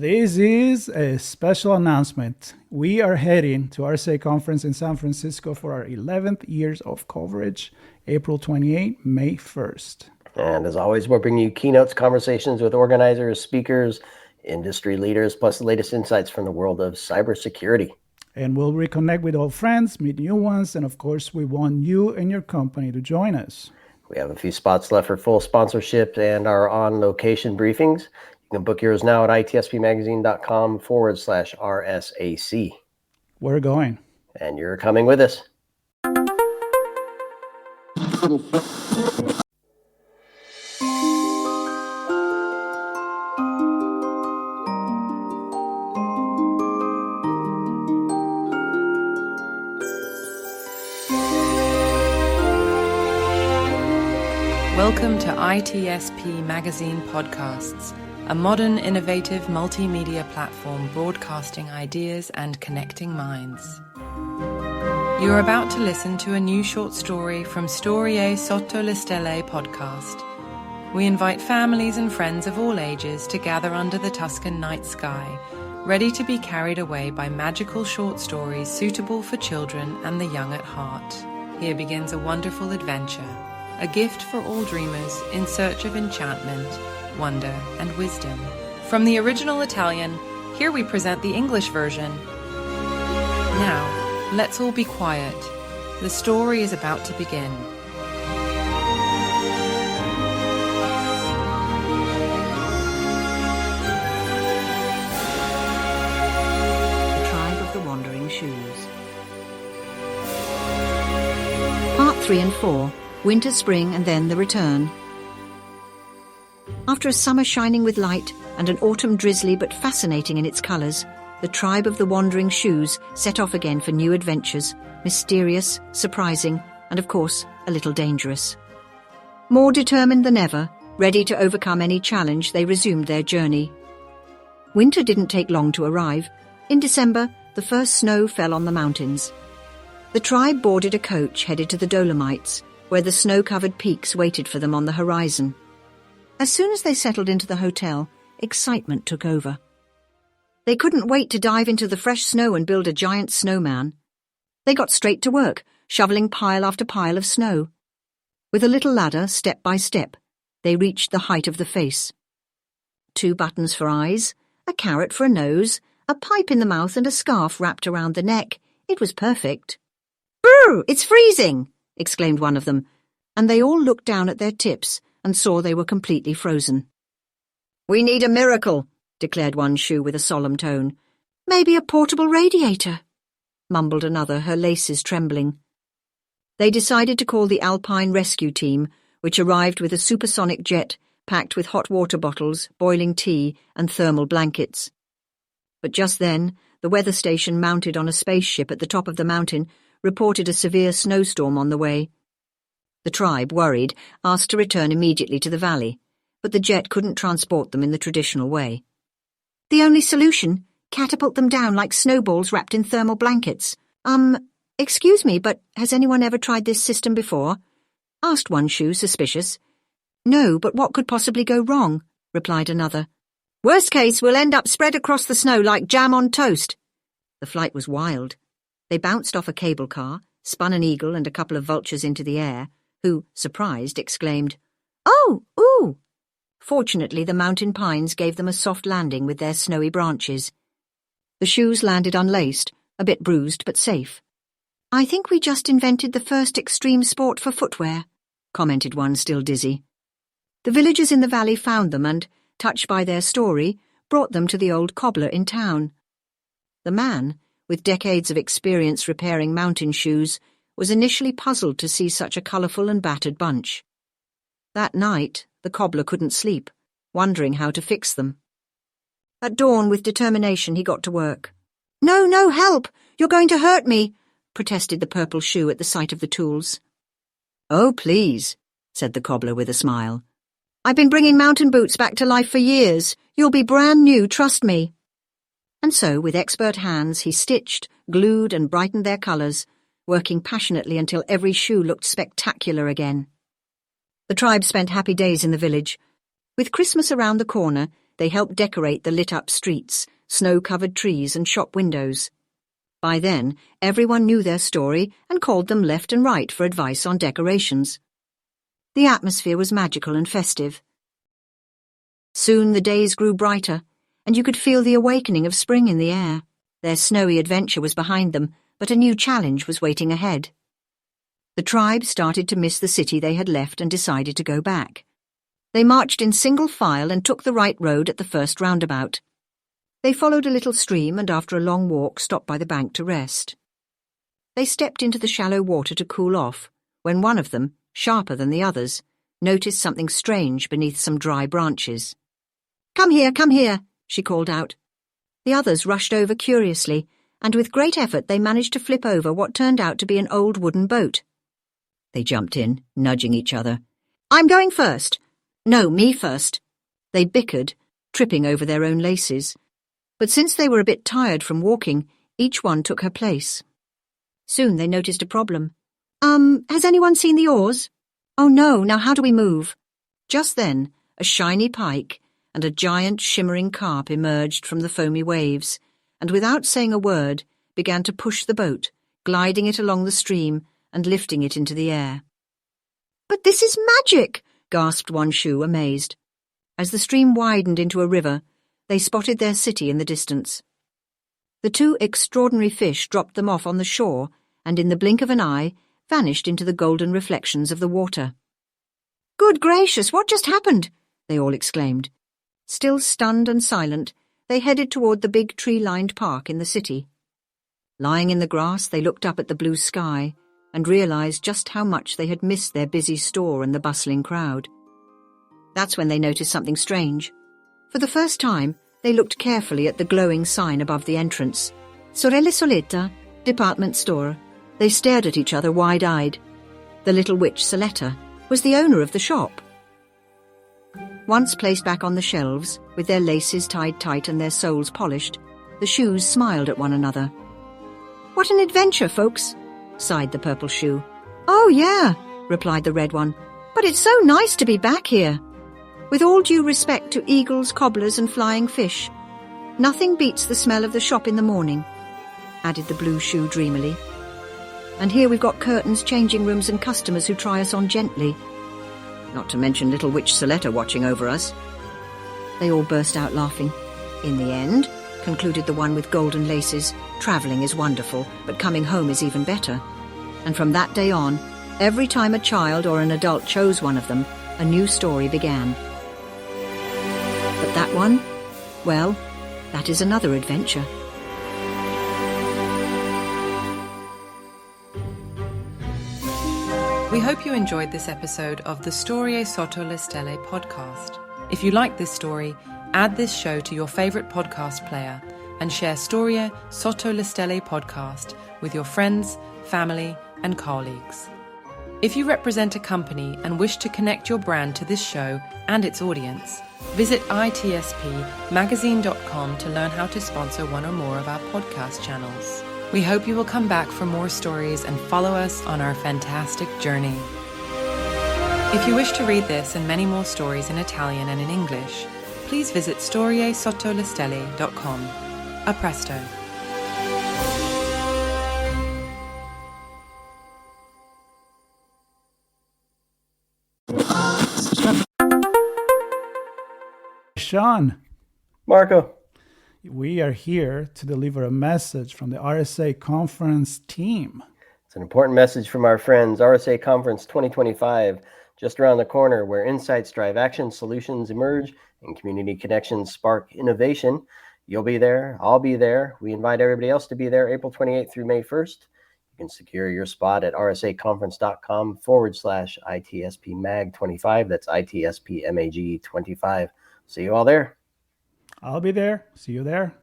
This is a special announcement. We are heading to RSA Conference in San Francisco for our 11th years of coverage, April 28, May 1st. And as always, we're bringing you keynotes, conversations with organizers, speakers, industry leaders, plus the latest insights from the world of cybersecurity. And we'll reconnect with old friends, meet new ones, and of course, we want you and your company to join us. We have a few spots left for full sponsorship and our on-location briefings. You can book yours now at itspmagazine.com/RSAC. We're going. And you're coming with us. Welcome to ITSP Magazine Podcasts, a modern, innovative multimedia platform broadcasting ideas and connecting minds. You're about to listen to a new short story from Storie Sotto le Stelle podcast. We invite families and friends of all ages to gather under the Tuscan night sky, ready to be carried away by magical short stories suitable for children and the young at heart. Here begins a wonderful adventure. A gift for all dreamers in search of enchantment, wonder, and wisdom. From the original Italian, here we present the English version. Now, let's all be quiet. The story is about to begin. The Tribe of the Wandering Shoes. Part 3 and 4. Winter, spring, and then the return. After a summer shining with light and an autumn drizzly but fascinating in its colours, the Tribe of the Wandering Shoes set off again for new adventures, mysterious, surprising, and of course, a little dangerous. More determined than ever, ready to overcome any challenge, they resumed their journey. Winter didn't take long to arrive. In December, the first snow fell on the mountains. The tribe boarded a coach headed to the Dolomites, where the snow-covered peaks waited for them on the horizon. As soon as they settled into the hotel, excitement took over. They couldn't wait to dive into the fresh snow and build a giant snowman. They got straight to work, shoveling pile after pile of snow. With a little ladder, step by step, they reached the height of the face. 2 buttons for eyes, a carrot for a nose, a pipe in the mouth and a scarf wrapped around the neck. It was perfect. "Brr! It's freezing!" exclaimed one of them, and they all looked down at their tips and saw they were completely frozen. "We need a miracle," declared one shoe with a solemn tone. "Maybe a portable radiator," mumbled another, her laces trembling. They decided to call the Alpine Rescue Team, which arrived with a supersonic jet packed with hot water bottles, boiling tea, and thermal blankets. But just then, the weather station mounted on a spaceship at the top of the mountain reported a severe snowstorm on the way. The tribe, worried, asked to return immediately to the valley, but the jet couldn't transport them in the traditional way. "The only solution? Catapult them down like snowballs wrapped in thermal blankets. Excuse me, but has anyone ever tried this system before?" asked one shoe, suspicious. "No, but what could possibly go wrong?" replied another. "Worst case, we'll end up spread across the snow like jam on toast." The flight was wild. They bounced off a cable car, spun an eagle and a couple of vultures into the air, who, surprised, exclaimed, "Oh, ooh!" Fortunately, the mountain pines gave them a soft landing with their snowy branches. The shoes landed unlaced, a bit bruised but safe. "I think we just invented the first extreme sport for footwear," commented one still dizzy. The villagers in the valley found them and, touched by their story, brought them to the old cobbler in town. The man, with decades of experience repairing mountain shoes, was initially puzzled to see such a colourful and battered bunch. That night, the cobbler couldn't sleep, wondering how to fix them. At dawn, with determination, he got to work. "No, no, help! You're going to hurt me!" protested the purple shoe at the sight of the tools. "Oh, please," said the cobbler with a smile. "I've been bringing mountain boots back to life for years. You'll be brand new, trust me." And so, with expert hands, he stitched, glued, and brightened their colours, working passionately until every shoe looked spectacular again. The tribe spent happy days in the village. With Christmas around the corner, they helped decorate the lit-up streets, snow-covered trees and shop windows. By then, everyone knew their story and called them left and right for advice on decorations. The atmosphere was magical and festive. Soon the days grew brighter, and you could feel the awakening of spring in the air. Their snowy adventure was behind them, but a new challenge was waiting ahead. The tribe started to miss the city they had left and decided to go back. They marched in single file and took the right road at the first roundabout. They followed a little stream and after a long walk stopped by the bank to rest. They stepped into the shallow water to cool off, when one of them, sharper than the others, noticed something strange beneath some dry branches. Come here, she called out. The others rushed over curiously, and with great effort they managed to flip over what turned out to be an old wooden boat. They jumped in, nudging each other. I'm going first. No, me first. They bickered, tripping over their own laces. But since they were a bit tired from walking, each one took her place. Soon they noticed a problem. Has anyone seen the oars? Oh no, now how do we move? Just then, a shiny pike and a giant shimmering carp emerged from the foamy waves, and without saying a word, began to push the boat, gliding it along the stream and lifting it into the air. But this is magic, gasped one shoe, amazed. As the stream widened into a river, they spotted their city in the distance. The two extraordinary fish dropped them off on the shore and in the blink of an eye vanished into the golden reflections of the water. Good gracious, what just happened? They all exclaimed. Still stunned and silent, they headed toward the big tree-lined park in the city. Lying in the grass, they looked up at the blue sky and realized just how much they had missed their busy store and the bustling crowd. That's when they noticed something strange. For the first time, they looked carefully at the glowing sign above the entrance. Sorelle Soletta, department store. They stared at each other wide-eyed. The little witch Soletta was the owner of the shop. Once placed back on the shelves, with their laces tied tight and their soles polished, the shoes smiled at one another. What an adventure, folks, sighed the purple shoe. Oh, yeah, replied the red one, but it's so nice to be back here. With all due respect to eagles, cobblers and flying fish, nothing beats the smell of the shop in the morning, added the blue shoe dreamily. And here we've got curtains, changing rooms and customers who try us on gently. Not to mention little witch Soletta watching over us. They all burst out laughing. In the end, concluded the one with golden laces, travelling is wonderful, but coming home is even better. And from that day on, every time a child or an adult chose one of them, a new story began. But that one, well, that is another adventure. We hope you enjoyed this episode of the Storie Sotto le Stelle podcast. If you like this story, add this show to your favourite podcast player and share Storie Sotto le Stelle podcast with your friends, family and colleagues. If you represent a company and wish to connect your brand to this show and its audience, visit itspmagazine.com to learn how to sponsor one or more of our podcast channels. We hope you will come back for more stories and follow us on our fantastic journey. If you wish to read this and many more stories in Italian and in English, please visit storiesottolestelle.com. A presto. Sean, Marco. we are here to deliver a message from the RSA conference team. It's an important message from our friends. RSA Conference 2025, just around the corner, where insights drive action, solutions emerge, and community connections spark innovation. You'll be there. I'll be there. We invite everybody else to be there April 28th through May 1st. You can secure your spot at rsaconference.com/ITSPMAG25. That's ITSPMAG25. See you all there. I'll be there. See you there.